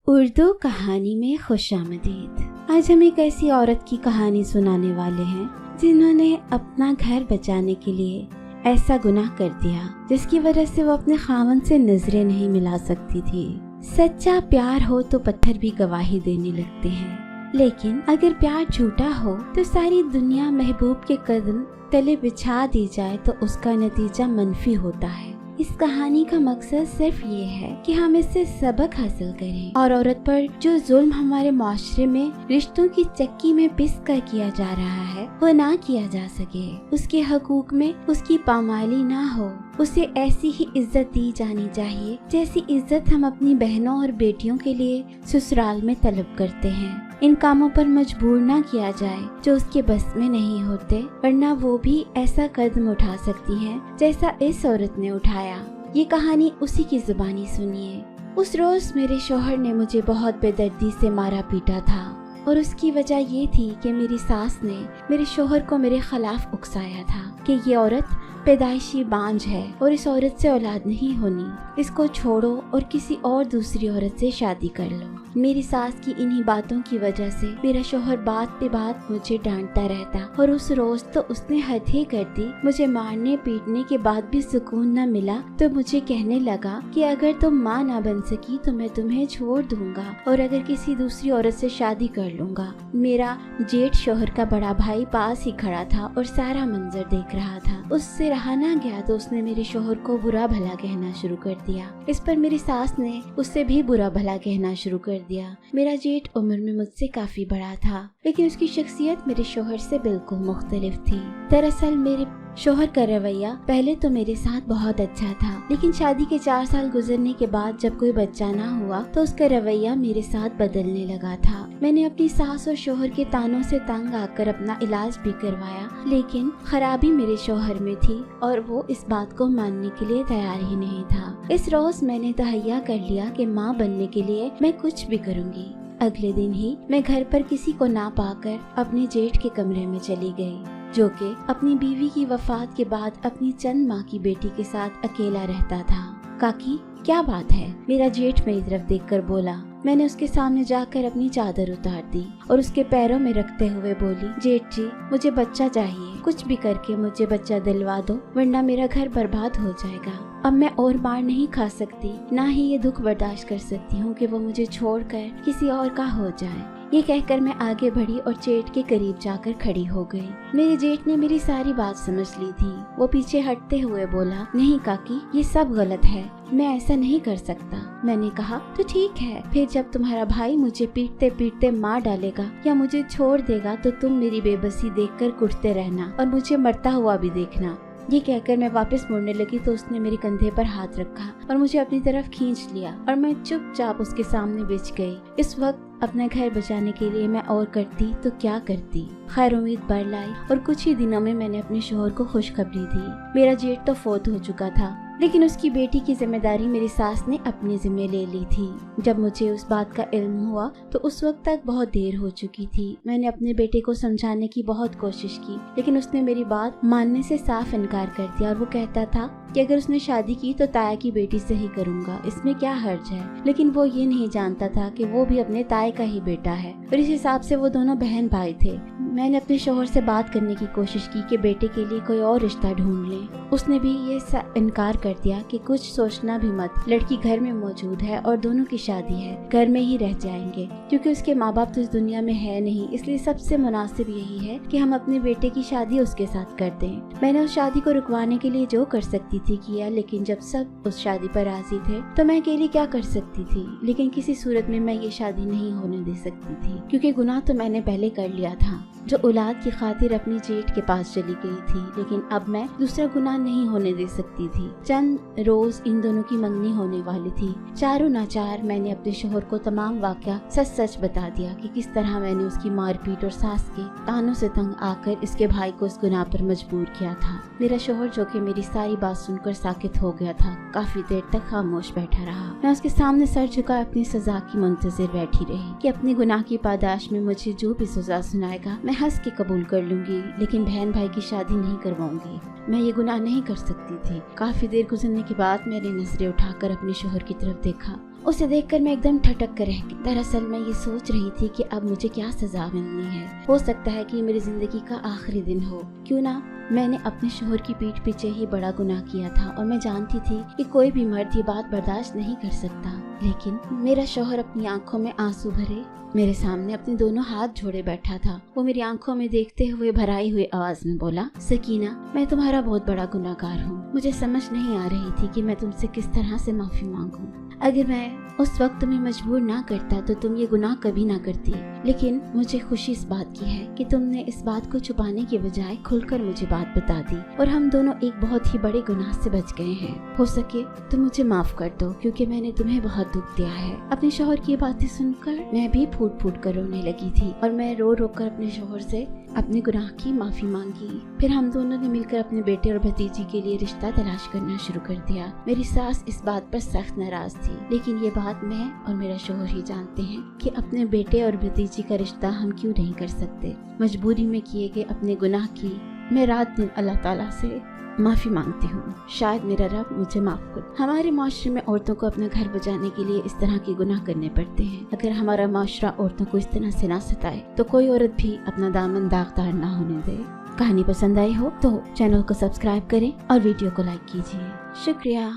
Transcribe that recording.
उर्दू कहानी में खुशामदीद। आज हम एक ऐसी औरत की कहानी सुनाने वाले हैं जिन्होंने अपना घर बचाने के लिए ऐसा गुनाह कर दिया जिसकी वजह से वो अपने खामन से नजरें नहीं मिला सकती थी। सच्चा प्यार हो तो पत्थर भी गवाही देने लगते हैं, लेकिन अगर प्यार झूठा हो तो सारी दुनिया महबूब के कदम तले बिछा दी जाए तो उसका नतीजा मनफी होता है। इस कहानी का मकसद सिर्फ ये है कि हम इससे सबक हासिल करें और औरत पर जो जुल्म हमारे माशरे में रिश्तों की चक्की में पिस कर किया जा रहा है वो ना किया जा सके। उसके हकूक में उसकी पामाली ना हो, उसे ऐसी ही इज्जत दी जानी चाहिए जैसी इज्जत हम अपनी बहनों और बेटियों के लिए ससुराल में तलब करते हैं। इन कामों पर मजबूर ना किया जाए जो उसके बस में नहीं होते, वरना वो भी ऐसा कदम उठा सकती हैं जैसा इस औरत ने उठाया। ये कहानी उसी की जुबानी सुनिए। उस रोज मेरे शौहर ने मुझे बहुत बेदर्दी से मारा पीटा था और उसकी वजह ये थी कि मेरी सास ने मेरे शौहर को मेरे खिलाफ उकसाया था कि ये औरत पैदाइशी बांझ है और इस औरत से औलाद नहीं होनी, इसको छोड़ो और किसी और दूसरी औरत से शादी कर लो। मेरी सास की इन्हीं बातों की वजह से मेरा शौहर बात पे बात मुझे डांटता रहता और उस रोज तो उसने हद ही कर दी। मुझे मारने पीटने के बाद भी सुकून न मिला तो मुझे कहने लगा कि अगर तुम माँ ना बन सकी तो मैं तुम्हें छोड़ दूंगा और अगर किसी दूसरी औरत से शादी कर लूंगा। मेरा जेठ शौहर का बड़ा भाई पास ही खड़ा था और सारा मंजर देख रहा था। उससे रहा ना गया तो उसने मेरे शौहर को बुरा भला कहना शुरू कर दिया। इस पर मेरी सास ने उससे भी बुरा भला कहना शुरू कर दिया। मेरा जेठ उम्र में मुझसे काफी बड़ा था, लेकिन उसकी शख्सियत मेरे शौहर से बिल्कुल मुख्तलिफ थी। दरअसल मेरे शौहर का रवैया पहले तो मेरे साथ बहुत अच्छा था, लेकिन शादी के 4 साल गुजरने के बाद जब कोई बच्चा ना हुआ तो उसका रवैया मेरे साथ बदलने लगा था। मैंने अपनी सास और शौहर के तानों से तंग आकर अपना इलाज भी करवाया, लेकिन खराबी मेरे शौहर में थी और वो इस बात को मानने के लिए तैयार ही नहीं था। इस रोज मैंने तहैया कर लिया कि माँ बनने के लिए मैं कुछ भी करूँगी। अगले दिन ही मैं घर पर किसी को ना पाकर अपने जेठ के कमरे में चली गई, जो कि अपनी बीवी की वफात के बाद अपनी चंद माह की बेटी के साथ अकेला रहता था। काकी क्या बात है? मेरा जेठ मेरी तरफ देखकर बोला। मैंने उसके सामने जाकर अपनी चादर उतार दी और उसके पैरों में रखते हुए बोली, जेठ जी मुझे बच्चा चाहिए, कुछ भी करके मुझे बच्चा दिलवा दो वरना मेरा घर बर्बाद हो जाएगा। अब मैं और मार नहीं खा सकती, ना ही ये दुख बर्दाश्त कर सकती हूँ कि वो मुझे छोड़कर किसी और का हो जाए। ये कहकर मैं आगे बढ़ी और जेठ के करीब जाकर खड़ी हो गई। मेरे जेठ ने मेरी सारी बात समझ ली थी। वो पीछे हटते हुए बोला, नहीं काकी ये सब गलत है, मैं ऐसा नहीं कर सकता। मैंने कहा तो ठीक है, फिर जब तुम्हारा भाई मुझे पीटते पीटते मार डालेगा या मुझे छोड़ देगा तो तुम मेरी बेबसी देखकर कुटते रहना और मुझे मरता हुआ भी देखना। ये कहकर मैं वापस मुड़ने लगी तो उसने मेरे कंधे पर हाथ रखा और मुझे अपनी तरफ खींच लिया और मैं चुपचाप उसके सामने बिछ गई। इस वक्त अपना घर बचाने के लिए मैं और करती तो क्या करती। खैर उम्मीद बढ़ लाई और कुछ ही दिनों में मैंने अपने शौहर को खुशखबरी दी। मेरा जेठ तो फौत हो चुका था, लेकिन उसकी बेटी की जिम्मेदारी मेरी सास ने अपने जिम्मे ले ली थी। जब मुझे उस बात का इल्म हुआ तो उस वक्त तक बहुत देर हो चुकी थी। मैंने अपने बेटे को समझाने की बहुत कोशिश की, लेकिन उसने मेरी बात मानने से साफ इनकार कर दिया और वो कहता था कि अगर उसने शादी की तो ताया की बेटी से ही करूँगा, इसमें क्या हर्ज है। लेकिन वो ये नहीं जानता था कि वो भी अपने ताए का ही बेटा है और इस हिसाब से वो दोनों बहन भाई थे। मैंने अपने शौहर से बात करने की कोशिश की कि बेटे के लिए कोई और रिश्ता ढूंढ लें। उसने भी ये इनकार कर दिया कि कुछ सोचना भी मत, लड़की घर में मौजूद है और दोनों की शादी है, घर में ही रह जाएंगे क्योंकि उसके माँ बाप तो इस दुनिया में है नहीं, इसलिए सबसे मुनासिब यही है कि हम अपने बेटे की शादी उसके साथ कर दें। मैंने उस शादी को रुकवाने के लिए जो कर सकती थी किया, लेकिन जब सब उस शादी पर राजी थे तो मैं अकेली क्या कर सकती थी। लेकिन किसी सूरत में मैं ये शादी नहीं होने दे सकती थी क्योंकि गुनाह तो मैंने पहले कर लिया था, जो औलाद की खातिर अपनी जेठ के पास चली गई थी। लेकिन अब मैं दूसरा गुनाह नहीं होने दे सकती थी। चंद रोज इन दोनों की मंगनी होने वाली थी। चारों नाचार मैंने अपने शौहर को तमाम वाकया सच सच बता दिया कि किस तरह मैंने उसकी मारपीट और सास के तानों से तंग आकर इसके भाई को इस गुनाह पर मजबूर किया था। मेरा शौहर जो कि मेरी सारी बात सुनकर साकित हो गया था, काफी देर तक खामोश बैठा रहा। मैं उसके सामने सर झुका अपनी सजा की मुंतजिर बैठी रही कि अपने गुनाह की पादाश में मुझे जो भी सजा सुनाएगा मैं हंस के कबूल कर लूंगी, लेकिन बहन भाई की शादी नहीं करवाऊंगी। मैं ये गुनाह नहीं कर सकती थी। काफी देर गुजरने के बाद मैंने नजरें उठाकर अपने शौहर की तरफ देखा उसे देखकर मैं एकदम ठटक कर रह गई। दरअसल मैं ये सोच रही थी कि अब मुझे क्या सजा मिलनी है। हो सकता है कि मेरी जिंदगी का आखिरी दिन हो। क्यों ना मैंने अपने शोहर की पीठ पीछे ही बड़ा गुनाह किया था और मैं जानती थी कि कोई भी मर्द ये बात बर्दाश्त नहीं कर सकता। लेकिन मेरा शोहर अपनी आंखों में आंसू भरे मेरे सामने अपने दोनों हाथ जोड़े बैठा था। वो मेरी आंखों में देखते हुए भराई हुई आवाज में बोला, सकीना, मैं तुम्हारा बहुत बड़ा गुनाहगार हूँ। मुझे समझ नहीं आ रही थी कि मैं तुमसे किस तरह से माफी मांगूं। अगर मैं उस वक्त तुम्हें मजबूर ना करता तो तुम ये गुनाह कभी ना करती। लेकिन मुझे खुशी इस बात की है कि तुमने इस बात को छुपाने के बजाय खुलकर मुझे बात बता दी और हम दोनों एक बहुत ही बड़े गुनाह से बच गए हैं। हो सके तो मुझे माफ कर दो क्योंकि मैंने तुम्हें बहुत दुख दिया है। अपने शोहर की बातें सुनकर मैं भी फूट फूट कर रोने लगी थी और मैं रो रो कर अपने शोहर से अपने गुनाह की माफी मांगी। फिर हम दोनों ने मिलकर अपने बेटे और भतीजी के लिए रिश्ता तलाश करना शुरू कर दिया। मेरी सास इस बात पर सख्त नाराज थी, लेकिन ये बात मैं और मेरा शोहर ही जानते हैं कि अपने बेटे और भतीजी का रिश्ता हम क्यों नहीं कर सकते। मजबूरी में किए गए अपने गुनाह की मैं रात दिन अल्लाह ताला से माफी मांगती हूँ। शायद मेरा रब मुझे माफ कर। हमारे माशरे में औरतों को अपना घर बचाने के लिए इस तरह के गुनाह करने पड़ते हैं। अगर हमारा माशरा औरतों को इस तरह से ना सताए तो कोई औरत भी अपना दामन दागदार ना होने दे। कहानी पसंद आई हो तो चैनल को सब्सक्राइब करें और वीडियो को लाइक कीजिए। शुक्रिया।